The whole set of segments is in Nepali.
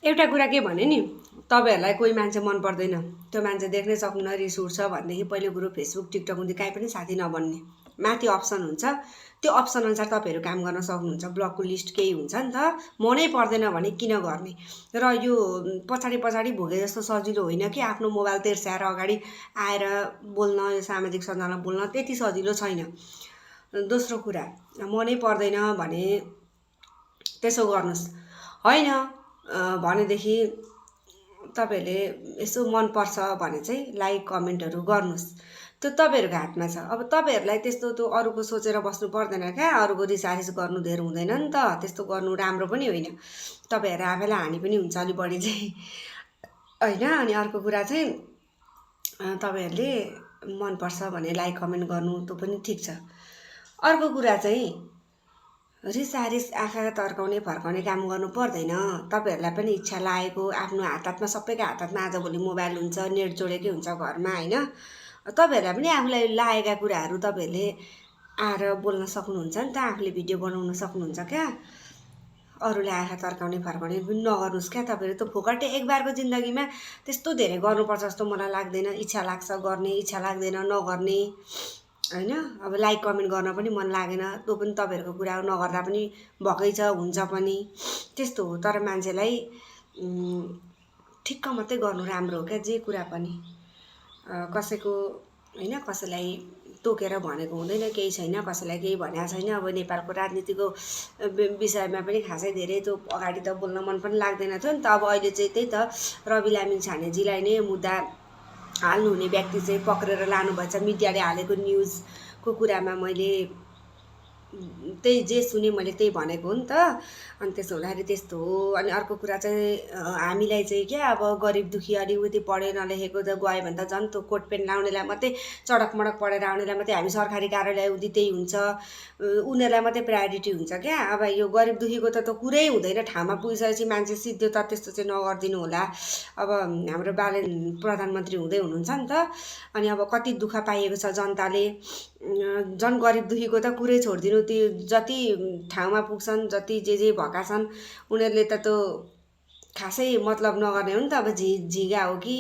एउटा कुरा के भने नि, तपाईहरुलाई कोही मान्छे मन पर्दैन, त्यो मान्छे देख्नै सक्नुहुन्न, रिस उठ्छ भनेदेखि पहिलो कुरो फेसबुक टिकटक हुँदै काहीँ पनि साथी नबन्ने। माथि अप्सन हुन्छ, त्यो अप्सन अनुसार तपाईहरु काम गर्न सक्नुहुन्छ। ब्लकको लिस्ट केही हुन्छ नि त, मनै पर्दैन भने किन गर्ने। र यो पछाडी पछाडी भोगे जस्तो सजिलो होइन कि आफ्नो मोबाइल तेर्स्याएर अगाडि आएर बोल्न, यो सामाजिक सञ्जालमा बोल्न त्यति सजिलो छैन। दोस्रो कुरा, मनै पर्दैन भने त्यसो गर्नुस्, होइन भनेदेखि तपाईहरुले यसो मन पर्छ भने चाहिँ लाइक कमेन्टहरु गर्नुस्, त्यो तपाईहरुको हातमा छ। अब तपाईहरुलाई त्यस्तो त्यो अरूको सोचेर बस्नु पर्दैन क्या, अरूको रिसारिस गर्नु धेर हुँदैन नि त, त्यस्तो गर्नु राम्रो पनि होइन। तपाईहरु आफैलाई हानि पनि हुन्छ अलि बढी चाहिँ, हैन। अनि अर्को कुरा चाहिँ तपाईहरुले मन पर्छ भने लाइक कमेन्ट गर्नु त्यो पनि ठीक छ। अर्को कुरा चाहिँ रिसारिस आँखा तर्काउने फर्काउने काम गर्नु पर्दैन। तपाईहरुलाई पनि इच्छा लागेको आफ्नो हातमा सबैको हातमा आजभोलि मोबाइल हुन्छ, नेट जोडेकै हुन्छ घरमा, हैन। तपाईहरुलाई पनि आफूलाई लागेका कुराहरू तपाईहरुले आएर बोल्न सक्नुहुन्छ नि त, आफूले भिडियो बनाउन सक्नुहुन्छ क्या। अरूले आँखा तर्काउने फर्काउने पनि नगर्नुस् क्या। तपाईहरु त फोकटे एक बारको जिन्दगीमा त्यस्तो धेरै गर्नुपर्छ जस्तो मलाई लाग्दैन। इच्छा लाग्छ गर्ने, इच्छा लाग्दैन नगर्ने, हैन। अब लाइक कमेन्ट गर्न पनि मन लागेन, त्यो पनि तपाईहरुको कुरा हो, नगर्दा पनि भकै छ, हुन्छ पनि, त्यस्तो हो। तर मान्छेलाई ठिक्क मात्रै गर्नु राम्रो हो क्या, जे कुरा पनि। कसैको हैन, कसैलाई तोकेर भनेको हुँदैन, केही छैन, कसैलाई केही भनेको छैन। अब नेपालको राजनीतिको विषयमा पनि खासै धेरै त्यो अगाडि त बोल्न मन पनि लाग्दैन थियो नि त। अब अहिले चाहिँ त्यही त रवि लामिङ छानेजीलाई नै मुद्दा हाल्नुहुने व्यक्ति चाहिँ पक्रेर लानुभएछ। मिडियाले हालेको न्युजको कुरामा मैले त्यही जे सुने मैले त्यही भनेको हो नि त। अनि त्यसो हुँदाखेरि त्यस्तो हो। अनि अर्को कुरा चाहिँ हामीलाई चाहिँ क्या, अब गरिब दुखी अलिकति पढे नलेखेको त गयो भने त झन् त्यो कोट पेन्ट लाउनेलाई मात्रै, चडक मडक पढेर आउनेलाई मात्रै हामी सरकारी कार्यालय उदि त्यही हुन्छ, उनीहरूलाई मात्रै प्रायोरिटी हुन्छ क्या। अब यो गरिब दुखीको त कुरै हुँदैन। ठाउँमा पुगिसकेपछि मान्छे सिद्धो त त्यस्तो चाहिँ नगरिदिनु होला। अब हाम्रो बालेन प्रधानमन्त्री हुँदै हुनुहुन्छ नि त। अनि अब कति दुःख पाइएको छ जनताले, झन् गरिब दुखीको त कुरै छोडिदिनु। त्यो जति ठाउँमा पुग्छन्, जति जे भएका छन् उनीहरूले त त्यो खासै मतलब नगर्ने हो नि त। अब झिगा हो कि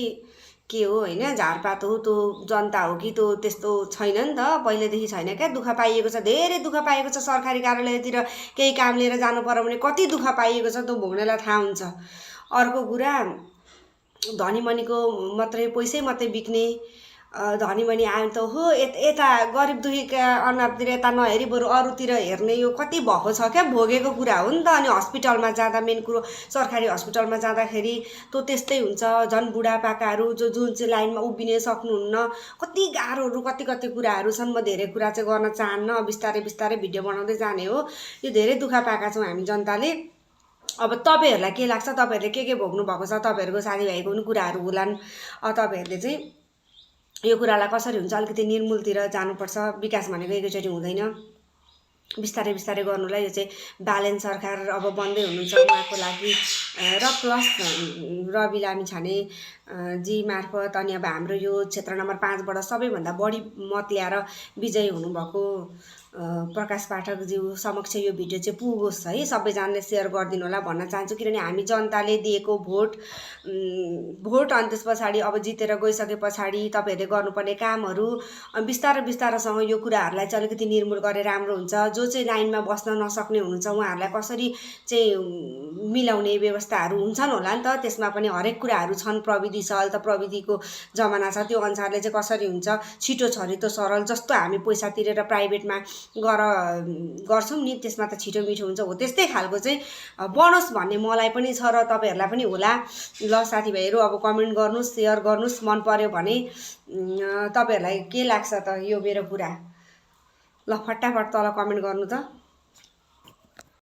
के हो, हैन, झारपात हो, त्यो जनता हो कि त्यो त्यस्तो छैन नि त, पहिलेदेखि छैन क्या। दुःख पाइएको छ, धेरै दुःख पाइएको छ। सरकारी कार्यालयतिर केही काम लिएर जानु पर्यो भने कति दुःख पाइएको छ, त्यो भोग्नेलाई थाहा हुन्छ। अर्को कुरा, धनीमनीको मात्रै पैसै मात्रै बिक्ने, धनीमनी आयो त हो यता गरिब दुखीका अनुहारतिर यता नहेरी बरु अरूतिर हेर्ने, यो कति भएको छ क्या, भोगेको कुरा हो नि त। अनि हस्पिटलमा जाँदा मेन कुरो, सरकारी हस्पिटलमा जाँदाखेरि त्यो त्यस्तै हुन्छ। झन् बुढापाकाहरू जुन चाहिँ लाइनमा उभिने सक्नुहुन्न, कति गाह्रोहरू कति कुराहरू छन्। म धेरै कुरा चाहिँ गर्न चाहन्न, बिस्तारै बिस्तारै भिडियो बनाउँदै जाने हो। यो धेरै दुःख पाएका छौँ हामी जनताले। अब तपाईहरुलाई के लाग्छ, तपाईहरुले के भोग्नु भएको छ, तपाईहरुको साथीभाइको पनि कुराहरू होलान्। तपाईहरुले चाहिँ यो कुरालाई कसरी हुन्छ अलिकति निर्मूलतिर जानुपर्छ। विकास भनेको एकैचोटि हुँदैन, बिस्तारै बिस्तारै गर्नुलाई। यो चाहिँ बालेन सरकार अब बन्दै हुनुहुन्छ, उहाँको लागि र प्लस रवि लामिछाने जी मार्फत, अनि अब हाम्रो यो क्षेत्र नम्बर 5 बाट सबैभन्दा बढी मत ल्याएर विजयी हुनुभएको प्रकाश पाठकज्यू समक्ष यो भिडियो चाहिँ पुगोस् है, सबैजनाले सेयर गरिदिनु होला भन्न चाहन्छु। किनभने हामी जनताले दिएको भोट अनि त्यस पछाडि अब जितेर गइसके पछाडि तपाईहरुले गर्नुपर्ने कामहरू बिस्तारै बिस्तारैसँग यो कुराहरूलाई चाहिँ अलिकति निर्मूल गरे राम्रो हुन्छ। जो चाहिँ लाइनमा बस्न नसक्ने हुनुहुन्छ उहाँहरूलाई कसरी चाहिँ मिलाउने व्यवस्थाहरू हुन्छन् होला नि त। त्यसमा पनि हरेक कुराहरू छन्, प्रविधि छ, अहिले त प्रविधिको जमाना छ, त्यो अनुसारले चाहिँ कसरी हुन्छ छिटो छरितो सरल। जस्तो हामी पैसा तिरेर प्राइभेटमा गर्छौँ नि, त्यसमा त छिटो मिठो हुन्छ, हो त्यस्तै खालको चाहिँ बनोस् भन्ने मलाई पनि छ र तपाईहरुलाई पनि होला। ल साथीभाइहरू, अब कमेन्ट गर्नुस्, सेयर गर्नुस्, मन पर्यो भने। तपाईहरुलाई के लाग्छ त यो मेरो कुरा? ल फटाफट तल कमेन्ट गर्नु त।